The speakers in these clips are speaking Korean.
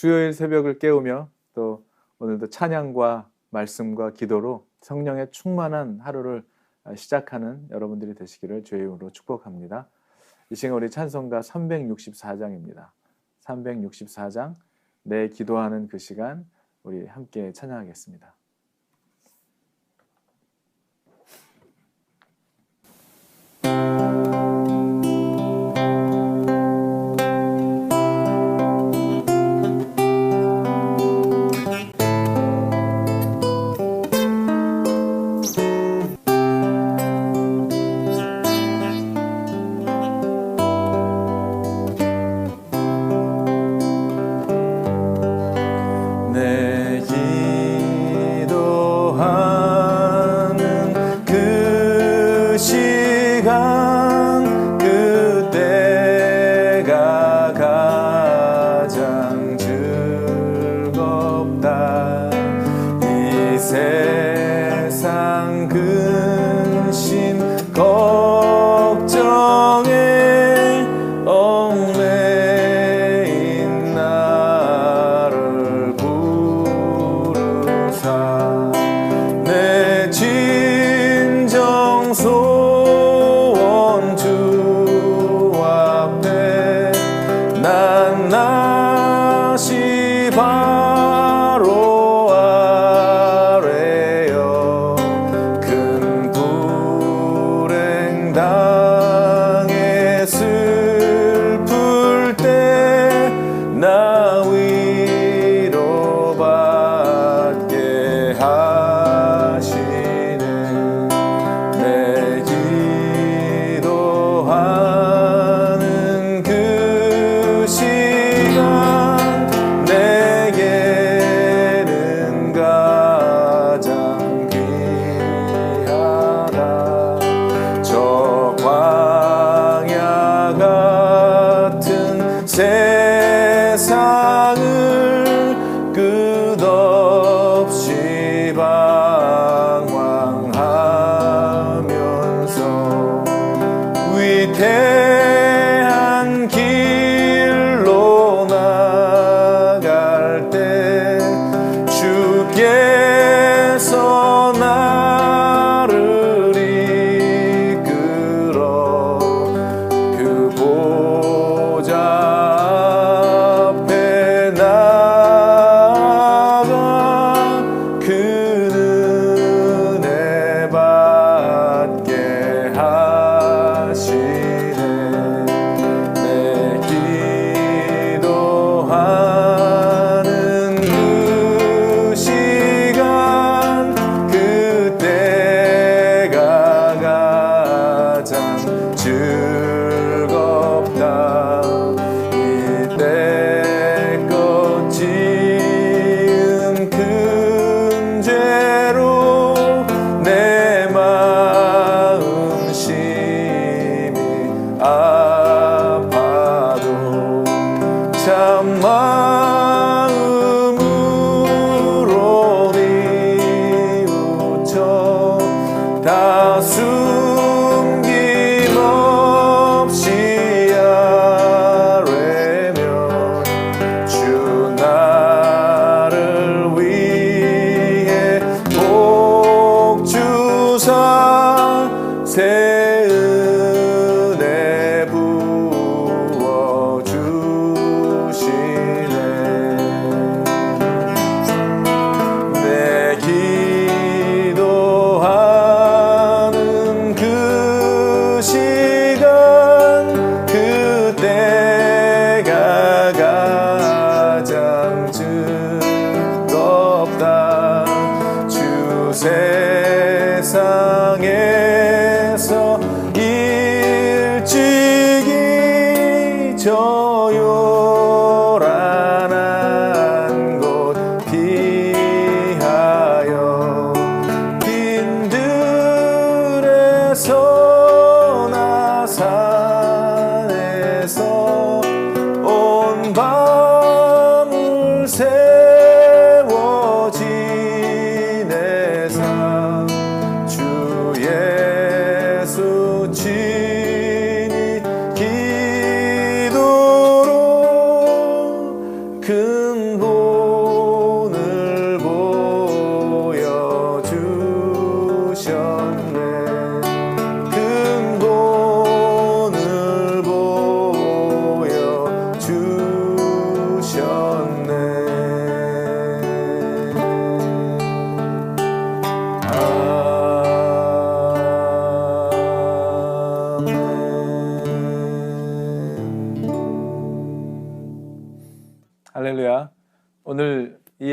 수요일 새벽을 깨우며 또 오늘도 찬양과 말씀과 기도로 성령의 충만한 하루를 시작하는 여러분들이 되시기를 주의 이름으로 축복합니다. 이 시간 우리 찬송가 364장입니다. 364장 내 기도하는 그 시간 우리 함께 찬양하겠습니다. 세상 근심 걱정에 얽매인 나를 부르사 내 진정 소원 주 앞에 낱낱이 바로 아래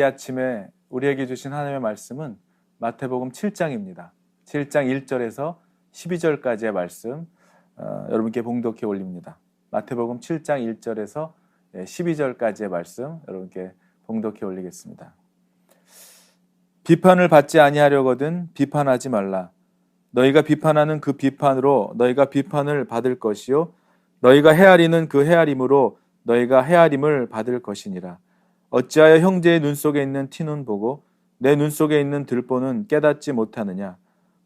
이 아침에 우리에게 주신 하나님의 말씀은 마태복음 7장입니다. 7장 1절에서 12절까지의 말씀 여러분께 봉독해 올립니다. 마태복음 7장 1절에서 12절까지의 말씀 여러분께 봉독해 올리겠습니다. 비판을 받지 아니하려거든 비판하지 말라. 너희가 비판하는 그 비판으로 너희가 비판을 받을 것이요 너희가 헤아리는 그 헤아림으로 너희가 헤아림을 받을 것이니라. 어찌하여 형제의 눈 속에 있는 티는 보고 내 눈 속에 있는 들보는 깨닫지 못하느냐.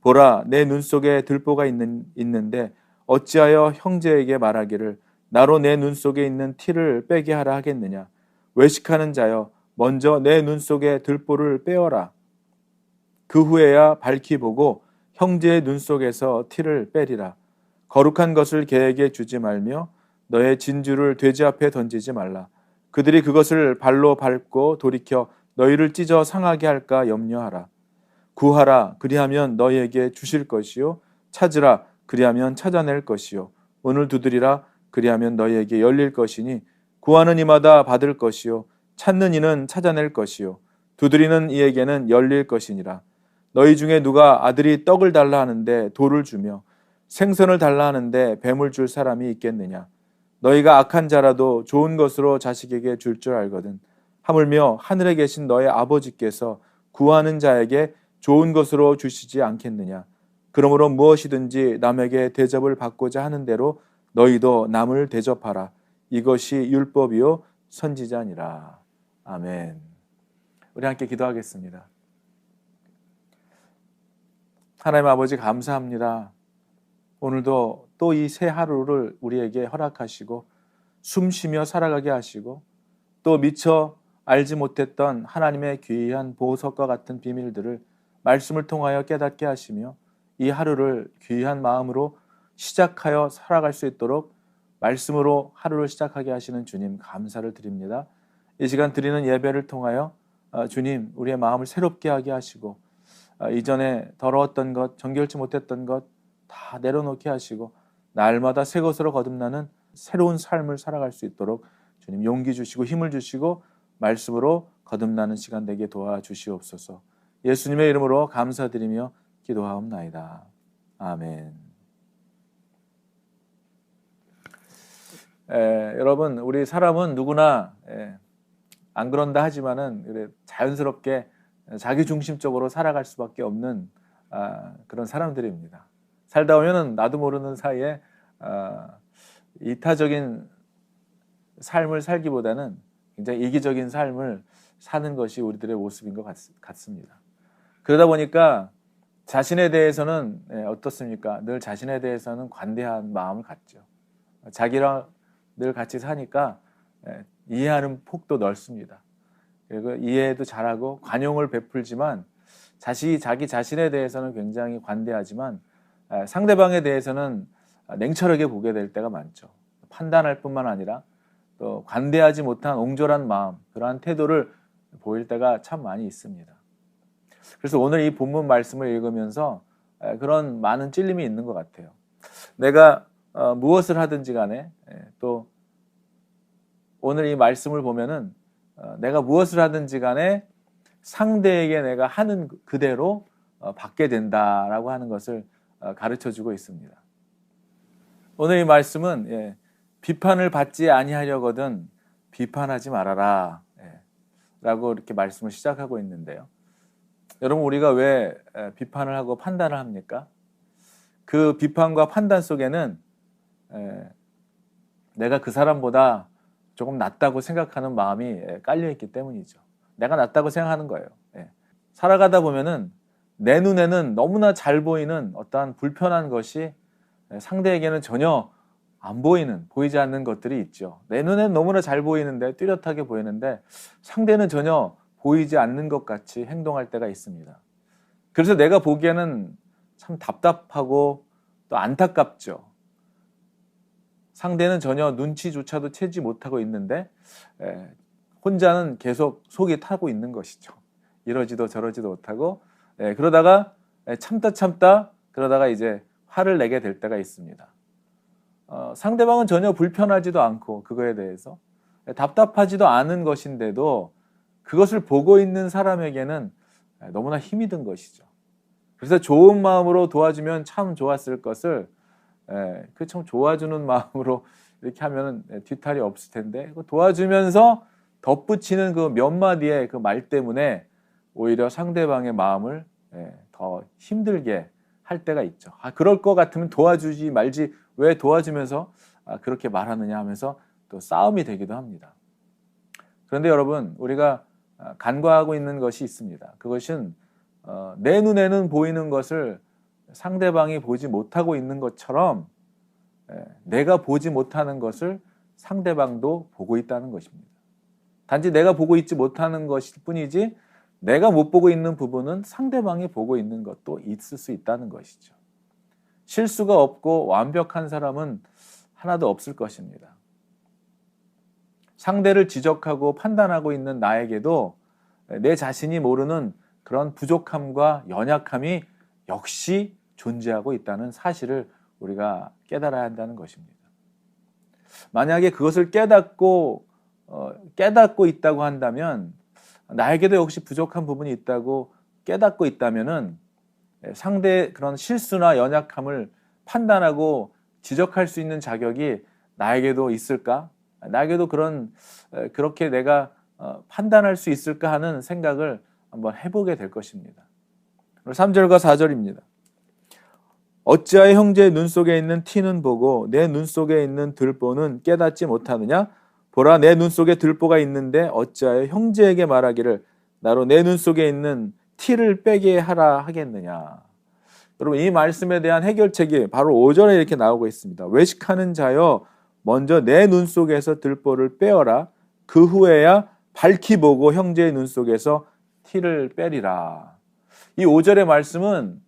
보라, 내 눈 속에 들보가 있는데 어찌하여 형제에게 말하기를 나로 내 눈 속에 있는 티를 빼게 하라 하겠느냐. 외식하는 자여, 먼저 내 눈 속에 들보를 빼어라. 그 후에야 밝히 보고 형제의 눈 속에서 티를 빼리라. 거룩한 것을 개에게 주지 말며 너의 진주를 돼지 앞에 던지지 말라. 그들이 그것을 발로 밟고 돌이켜 너희를 찢어 상하게 할까 염려하라. 구하라, 그리하면 너희에게 주실 것이요 찾으라, 그리하면 찾아낼 것이요 문을 두드리라, 그리하면 너희에게 열릴 것이니 구하는 이마다 받을 것이요 찾는 이는 찾아낼 것이요 두드리는 이에게는 열릴 것이니라. 너희 중에 누가 아들이 떡을 달라 하는데 돌을 주며 생선을 달라 하는데 뱀을 줄 사람이 있겠느냐. 너희가 악한 자라도 좋은 것으로 자식에게 줄 줄 알거든. 하물며 하늘에 계신 너의 아버지께서 구하는 자에게 좋은 것으로 주시지 않겠느냐. 그러므로 무엇이든지 남에게 대접을 받고자 하는 대로 너희도 남을 대접하라. 이것이 율법이요 선지자니라. 아멘. 우리 함께 기도하겠습니다. 하나님 아버지 감사합니다. 오늘도 또 이 새 하루를 우리에게 허락하시고 숨 쉬며 살아가게 하시고 또 미처 알지 못했던 하나님의 귀한 보석과 같은 비밀들을 말씀을 통하여 깨닫게 하시며 이 하루를 귀한 마음으로 시작하여 살아갈 수 있도록 말씀으로 하루를 시작하게 하시는 주님 감사를 드립니다. 이 시간 드리는 예배를 통하여 주님 우리의 마음을 새롭게 하게 하시고 이전에 더러웠던 것, 정결치 못했던 것 다 내려놓게 하시고 날마다 새 것으로 거듭나는 새로운 삶을 살아갈 수 있도록 주님 용기 주시고 힘을 주시고 말씀으로 거듭나는 시간 되게 도와주시옵소서. 예수님의 이름으로 감사드리며 기도하옵나이다. 아멘. 여러분 우리 사람은 누구나 안 그런다 하지만은 자연스럽게 자기중심적으로 살아갈 수밖에 없는 그런 사람들입니다. 살다 보면은 나도 모르는 사이에 이타적인 삶을 살기보다는 굉장히 이기적인 삶을 사는 것이 우리들의 모습인 것 같습니다. 그러다 보니까 자신에 대해서는 어떻습니까? 늘 자신에 대해서는 관대한 마음을 갖죠. 자기랑 늘 같이 사니까 이해하는 폭도 넓습니다. 그리고 이해도 잘하고 관용을 베풀지만 자기 자신에 대해서는 굉장히 관대하지만 상대방에 대해서는 냉철하게 보게 될 때가 많죠. 판단할 뿐만 아니라 또 관대하지 못한 옹졸한 마음, 그러한 태도를 보일 때가 참 많이 있습니다. 그래서 오늘 이 본문 말씀을 읽으면서 그런 많은 찔림이 있는 것 같아요. 내가 무엇을 하든지 간에 또 오늘 이 말씀을 보면은 내가 무엇을 하든지 간에 상대에게 내가 하는 그대로 받게 된다라고 하는 것을 가르쳐주고 있습니다. 오늘 이 말씀은 비판을 받지 아니하려거든 비판하지 말아라 라고 이렇게 말씀을 시작하고 있는데요. 여러분 우리가 왜 비판을 하고 판단을 합니까? 그 비판과 판단 속에는 내가 그 사람보다 조금 낫다고 생각하는 마음이 깔려있기 때문이죠. 내가 낫다고 생각하는 거예요. 살아가다 보면은 내 눈에는 너무나 잘 보이는 어떠한 불편한 것이 상대에게는 전혀 안 보이는, 보이지 않는 것들이 있죠. 내 눈에는 너무나 잘 보이는데, 뚜렷하게 보이는데 상대는 전혀 보이지 않는 것 같이 행동할 때가 있습니다. 그래서 내가 보기에는 참 답답하고 또 안타깝죠. 상대는 전혀 눈치조차도 채지 못하고 있는데 혼자는 계속 속이 타고 있는 것이죠. 이러지도 저러지도 못하고 그러다가 참다 그러다가 이제 화를 내게 될 때가 있습니다. 상대방은 전혀 불편하지도 않고 그거에 대해서 답답하지도 않은 것인데도 그것을 보고 있는 사람에게는 너무나 힘이 든 것이죠. 그래서 좋은 마음으로 도와주면 참 좋았을 것을 그 참 도와주는 마음으로 이렇게 하면 뒤탈이 없을 텐데 도와주면서 덧붙이는 그 몇 마디의 그 말 때문에 오히려 상대방의 마음을 더 힘들게 할 때가 있죠. 그럴 것 같으면 도와주지 말지 왜 도와주면서 그렇게 말하느냐 하면서 또 싸움이 되기도 합니다. 그런데 여러분, 우리가 간과하고 있는 것이 있습니다. 그것은 내 눈에는 보이는 것을 상대방이 보지 못하고 있는 것처럼 내가 보지 못하는 것을 상대방도 보고 있다는 것입니다. 단지 내가 보고 있지 못하는 것일 뿐이지 내가 못 보고 있는 부분은 상대방이 보고 있는 것도 있을 수 있다는 것이죠. 실수가 없고 완벽한 사람은 하나도 없을 것입니다. 상대를 지적하고 판단하고 있는 나에게도 내 자신이 모르는 그런 부족함과 연약함이 역시 존재하고 있다는 사실을 우리가 깨달아야 한다는 것입니다. 만약에 그것을 깨닫고 있다고 한다면 나에게도 역시 부족한 부분이 있다고 깨닫고 있다면은 상대의 그런 실수나 연약함을 판단하고 지적할 수 있는 자격이 나에게도 있을까? 나에게도 그렇게 내가 판단할 수 있을까 하는 생각을 한번 해보게 될 것입니다. 3절과 4절입니다. 어찌하여 형제의 눈 속에 있는 티는 보고 내 눈 속에 있는 들보는 깨닫지 못하느냐? 보라, 내 눈 속에 들보가 있는데 어찌하여 형제에게 말하기를 나로 내 눈 속에 있는 티를 빼게 하라 하겠느냐? 여러분, 이 말씀에 대한 해결책이 바로 5절에 이렇게 나오고 있습니다. 외식하는 자여, 먼저 내 눈 속에서 들보를 빼어라. 그 후에야 밝히 보고 형제의 눈 속에서 티를 빼리라. 이 5절의 말씀은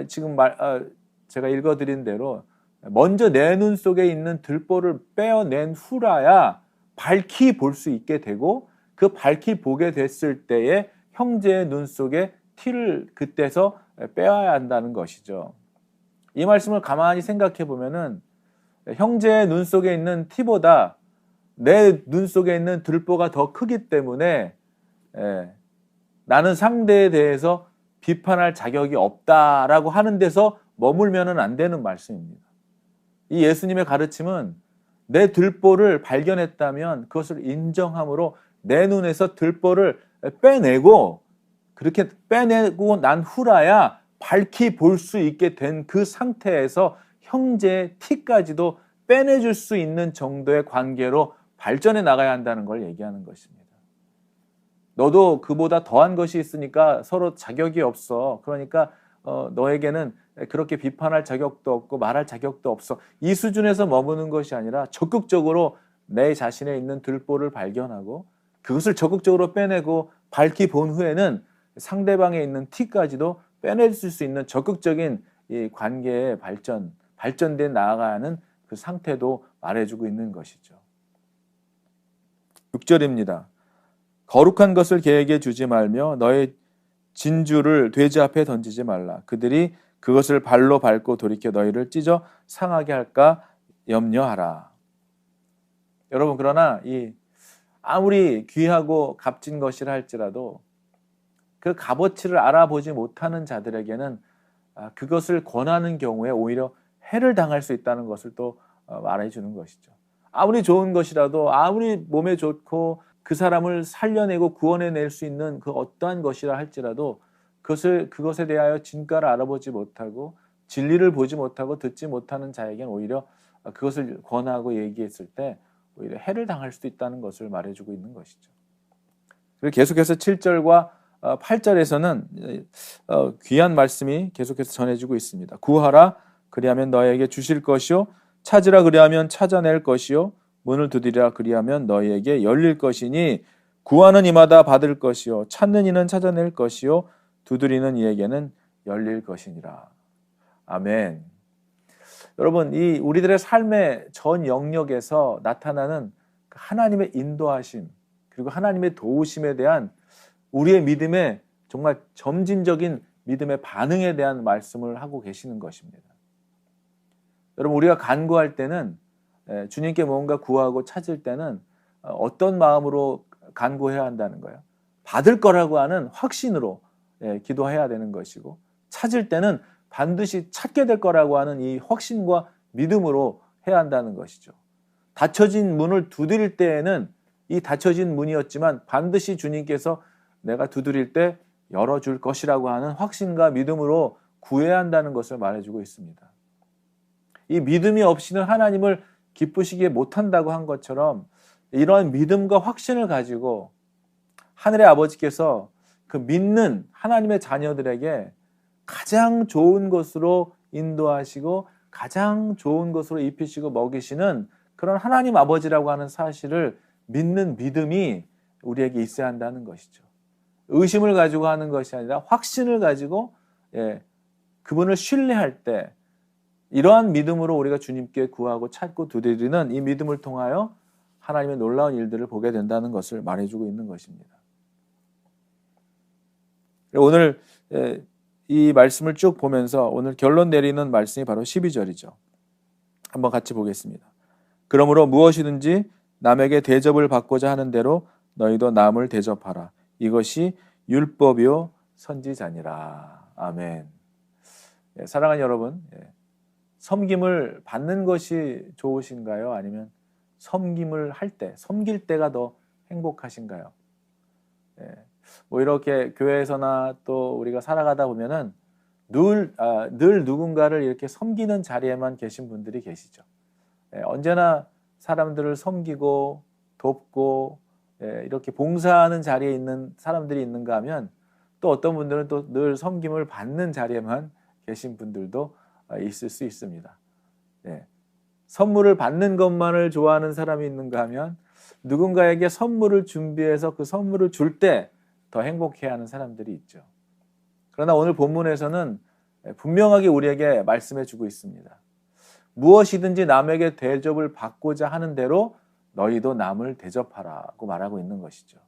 지금 제가 읽어드린 대로 먼저 내 눈 속에 있는 들보를 빼어낸 후라야 밝히 볼 수 있게 되고 그 밝히 보게 됐을 때에 형제의 눈 속에 티를 그때서 빼야 한다는 것이죠. 이 말씀을 가만히 생각해 보면은 형제의 눈 속에 있는 티보다 내 눈 속에 있는 들보가 더 크기 때문에 나는 상대에 대해서 비판할 자격이 없다라고 하는 데서 머물면은 안 되는 말씀입니다. 이 예수님의 가르침은 내 들보를 발견했다면 그것을 인정함으로 내 눈에서 들보를 빼내고 그렇게 빼내고 난 후라야 밝히 볼 수 있게 된 그 상태에서 형제의 티까지도 빼내줄 수 있는 정도의 관계로 발전해 나가야 한다는 걸 얘기하는 것입니다. 너도 그보다 더한 것이 있으니까 서로 자격이 없어. 그러니까 너에게는 그렇게 비판할 자격도 없고 말할 자격도 없어. 이 수준에서 머무는 것이 아니라 적극적으로 내 자신에 있는 들보를 발견하고 그것을 적극적으로 빼내고 밝히 본 후에는 상대방에 있는 티까지도 빼낼 수 있는 적극적인 이 관계의 발전돼 나아가는 그 상태도 말해주고 있는 것이죠. 6절입니다. 거룩한 것을 개에게 주지 말며 너의 진주를 돼지 앞에 던지지 말라. 그들이 그것을 발로 밟고 돌이켜 너희를 찢어 상하게 할까 염려하라. 여러분, 그러나 아무리 귀하고 값진 것이라 할지라도 그 값어치를 알아보지 못하는 자들에게는 그것을 권하는 경우에 오히려 해를 당할 수 있다는 것을 또 말해주는 것이죠. 아무리 좋은 것이라도 아무리 몸에 좋고 그 사람을 살려내고 구원해낼 수 있는 그 어떠한 것이라 할지라도 그것에 대하여 진가를 알아보지 못하고 진리를 보지 못하고 듣지 못하는 자에게는 오히려 그것을 권하고 얘기했을 때 오히려 해를 당할 수도 있다는 것을 말해주고 있는 것이죠. 그리고 계속해서 7절과 8절에서는 귀한 말씀이 계속해서 전해지고 있습니다. 구하라 그리하면 너에게 주실 것이요 찾으라 그리하면 찾아낼 것이요 문을 두드리라 그리하면 너희에게 열릴 것이니 구하는 이마다 받을 것이요 찾는 이는 찾아낼 것이요 두드리는 이에게는 열릴 것이니라. 아멘. 여러분, 이 우리들의 삶의 전 영역에서 나타나는 하나님의 인도하심 그리고 하나님의 도우심에 대한 우리의 믿음의 정말 점진적인 믿음의 반응에 대한 말씀을 하고 계시는 것입니다. 여러분, 우리가 간구할 때는 주님께 뭔가 구하고 찾을 때는 어떤 마음으로 간구해야 한다는 거예요? 받을 거라고 하는 확신으로 기도해야 되는 것이고, 찾을 때는 반드시 찾게 될 거라고 하는 이 확신과 믿음으로 해야 한다는 것이죠. 닫혀진 문을 두드릴 때에는 이 닫혀진 문이었지만 반드시 주님께서 내가 두드릴 때 열어줄 것이라고 하는 확신과 믿음으로 구해야 한다는 것을 말해주고 있습니다. 이 믿음이 없이는 하나님을 기쁘시게 못한다고 한 것처럼 이러한 믿음과 확신을 가지고 하늘의 아버지께서 그 믿는 하나님의 자녀들에게 가장 좋은 것으로 인도하시고 가장 좋은 것으로 입히시고 먹이시는 그런 하나님 아버지라고 하는 사실을 믿는 믿음이 우리에게 있어야 한다는 것이죠. 의심을 가지고 하는 것이 아니라 확신을 가지고 그분을 신뢰할 때 이러한 믿음으로 우리가 주님께 구하고 찾고 두드리는 이 믿음을 통하여 하나님의 놀라운 일들을 보게 된다는 것을 말해주고 있는 것입니다. 오늘 이 말씀을 쭉 보면서 오늘 결론 내리는 말씀이 바로 12절이죠. 한번 같이 보겠습니다. 그러므로 무엇이든지 남에게 대접을 받고자 하는 대로 너희도 남을 대접하라. 이것이 율법이요 선지자니라. 아멘. 사랑하는 여러분, 섬김을 받는 것이 좋으신가요? 아니면 섬김을 할 때, 섬길 때가 더 행복하신가요? 뭐 이렇게 교회에서나 또 우리가 살아가다 보면은 늘 누군가를 이렇게 섬기는 자리에만 계신 분들이 계시죠. 언제나 사람들을 섬기고 돕고 이렇게 봉사하는 자리에 있는 사람들이 있는가 하면 또 어떤 분들은 또 늘 섬김을 받는 자리에만 계신 분들도 있을 수 있습니다. 선물을 받는 것만을 좋아하는 사람이 있는가 하면 누군가에게 선물을 준비해서 그 선물을 줄 때 더 행복해하는 사람들이 있죠. 그러나 오늘 본문에서는 분명하게 우리에게 말씀해 주고 있습니다. 무엇이든지 남에게 대접을 받고자 하는 대로 너희도 남을 대접하라고 말하고 있는 것이죠.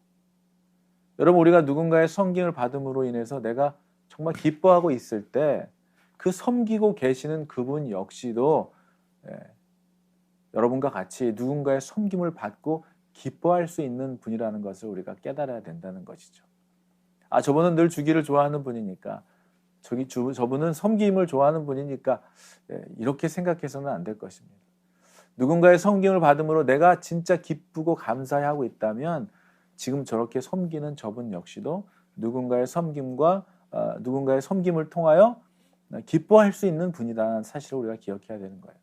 여러분, 우리가 누군가의 섬김을 받음으로 인해서 내가 정말 기뻐하고 있을 때 그 섬기고 계시는 그분 역시도 여러분과 같이 누군가의 섬김을 받고 기뻐할 수 있는 분이라는 것을 우리가 깨달아야 된다는 것이죠. 저분은 늘 주기를 좋아하는 분이니까, 저분은 섬김을 좋아하는 분이니까 이렇게 생각해서는 안 될 것입니다. 누군가의 섬김을 받음으로 내가 진짜 기쁘고 감사해하고 있다면 지금 저렇게 섬기는 저분 역시도 누군가의 섬김을 통하여 기뻐할 수 있는 분이라는 사실을 우리가 기억해야 되는 거예요.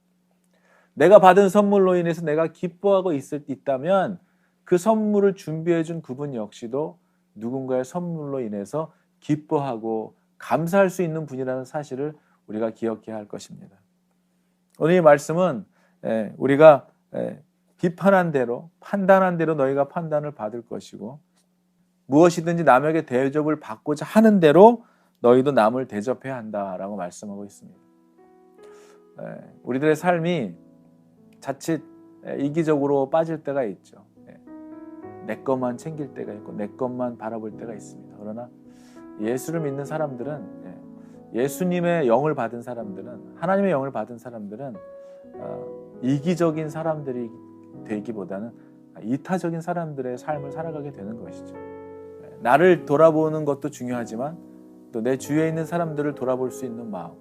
내가 받은 선물로 인해서 내가 기뻐하고 있다면 그 선물을 준비해 준 그분 역시도 누군가의 선물로 인해서 기뻐하고 감사할 수 있는 분이라는 사실을 우리가 기억해야 할 것입니다. 오늘 이 말씀은 우리가 비판한 대로, 판단한 대로 너희가 판단을 받을 것이고, 무엇이든지 남에게 대접을 받고자 하는 대로 너희도 남을 대접해야 한다라고 말씀하고 있습니다. 우리들의 삶이 자칫 이기적으로 빠질 때가 있죠. 내 것만 챙길 때가 있고 내 것만 바라볼 때가 있습니다. 그러나 예수를 믿는 사람들은, 예수님의 영을 받은 사람들은, 하나님의 영을 받은 사람들은 이기적인 사람들이 되기보다는 이타적인 사람들의 삶을 살아가게 되는 것이죠. 나를 돌아보는 것도 중요하지만 또 내 주위에 있는 사람들을 돌아볼 수 있는 마음,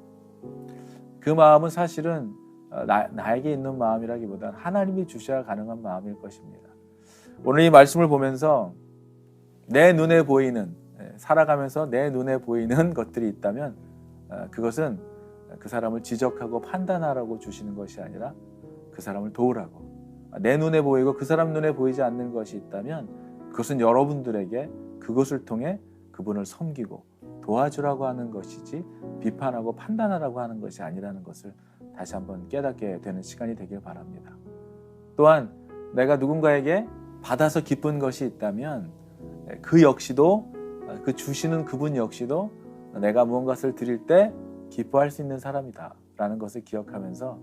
그 마음은 사실은 나에게 있는 마음이라기보다는 하나님이 주셔야 가능한 마음일 것입니다. 오늘 이 말씀을 보면서 내 눈에 보이는, 살아가면서 내 눈에 보이는 것들이 있다면 그것은 그 사람을 지적하고 판단하라고 주시는 것이 아니라 그 사람을 도우라고, 내 눈에 보이고 그 사람 눈에 보이지 않는 것이 있다면 그것은 여러분들에게 그것을 통해 그분을 섬기고 도와주라고 하는 것이지 비판하고 판단하라고 하는 것이 아니라는 것을 다시 한번 깨닫게 되는 시간이 되길 바랍니다. 또한 내가 누군가에게 받아서 기쁜 것이 있다면 그 역시도, 그 주시는 그분 역시도 내가 무언가를 드릴 때 기뻐할 수 있는 사람이다 라는 것을 기억하면서,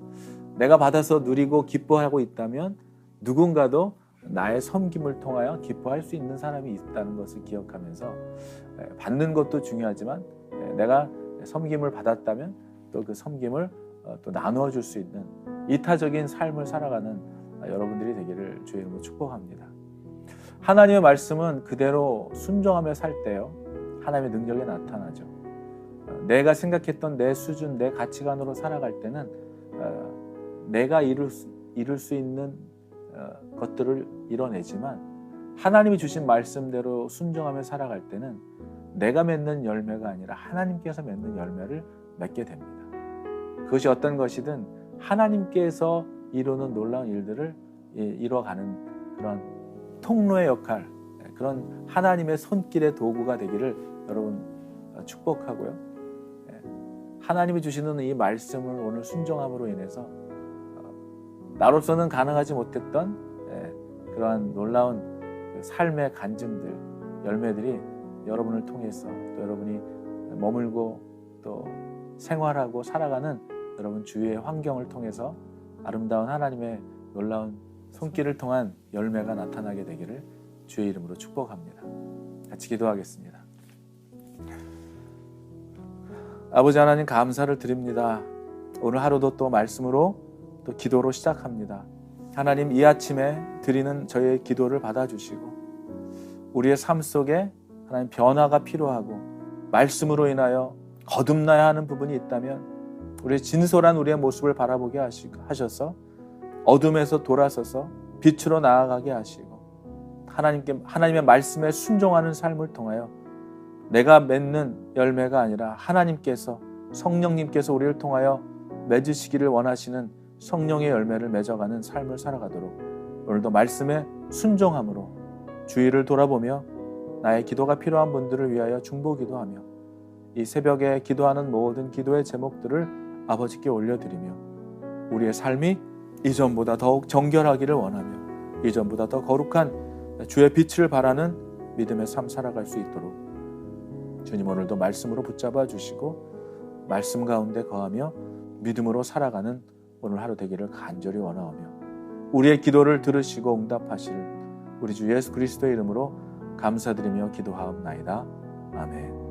내가 받아서 누리고 기뻐하고 있다면 누군가도 나의 섬김을 통하여 기뻐할 수 있는 사람이 있다는 것을 기억하면서, 받는 것도 중요하지만 내가 섬김을 받았다면 또 그 섬김을 또 나누어 줄 수 있는 이타적인 삶을 살아가는 여러분들이 되기를 주의 이름으로 축복합니다. 하나님의 말씀은 그대로 순종하며 살 때요, 하나님의 능력이 나타나죠. 내가 생각했던 내 수준, 내 가치관으로 살아갈 때는 내가 이룰 수 있는 것들을 이뤄내지만, 하나님이 주신 말씀대로 순종하며 살아갈 때는 내가 맺는 열매가 아니라 하나님께서 맺는 열매를 맺게 됩니다. 그것이 어떤 것이든 하나님께서 이루는 놀라운 일들을 이뤄가는 그런 통로의 역할, 그런 하나님의 손길의 도구가 되기를 여러분 축복하고요. 하나님이 주시는 이 말씀을 오늘 순종함으로 인해서 나로서는 가능하지 못했던 그러한 놀라운 삶의 간증들, 열매들이 여러분을 통해서, 또 여러분이 머물고 또 생활하고 살아가는 여러분 주위의 환경을 통해서 아름다운 하나님의 놀라운 손길을 통한 열매가 나타나게 되기를 주의 이름으로 축복합니다. 같이 기도하겠습니다. 아버지 하나님, 감사를 드립니다. 오늘 하루도 또 말씀으로 또 기도로 시작합니다. 하나님, 이 아침에 드리는 저희의 기도를 받아주시고 우리의 삶 속에 하나님 변화가 필요하고 말씀으로 인하여 거듭나야 하는 부분이 있다면 우리의 진솔한 우리의 모습을 바라보게 하셔서 어둠에서 돌아서서 빛으로 나아가게 하시고 하나님의 말씀에 순종하는 삶을 통하여 내가 맺는 열매가 아니라 하나님께서, 성령님께서 우리를 통하여 맺으시기를 원하시는 성령의 열매를 맺어가는 삶을 살아가도록 오늘도 말씀에 순종함으로 주위를 돌아보며 나의 기도가 필요한 분들을 위하여 중보기도하며 이 새벽에 기도하는 모든 기도의 제목들을 아버지께 올려드리며 우리의 삶이 이전보다 더욱 정결하기를 원하며 이전보다 더 거룩한 주의 빛을 바라는 믿음의 삶 살아갈 수 있도록 주님 오늘도 말씀으로 붙잡아 주시고 말씀 가운데 거하며 믿음으로 살아가는 오늘 하루 되기를 간절히 원하오며 우리의 기도를 들으시고 응답하실 우리 주 예수 그리스도의 이름으로 감사드리며 기도하옵나이다. 아멘.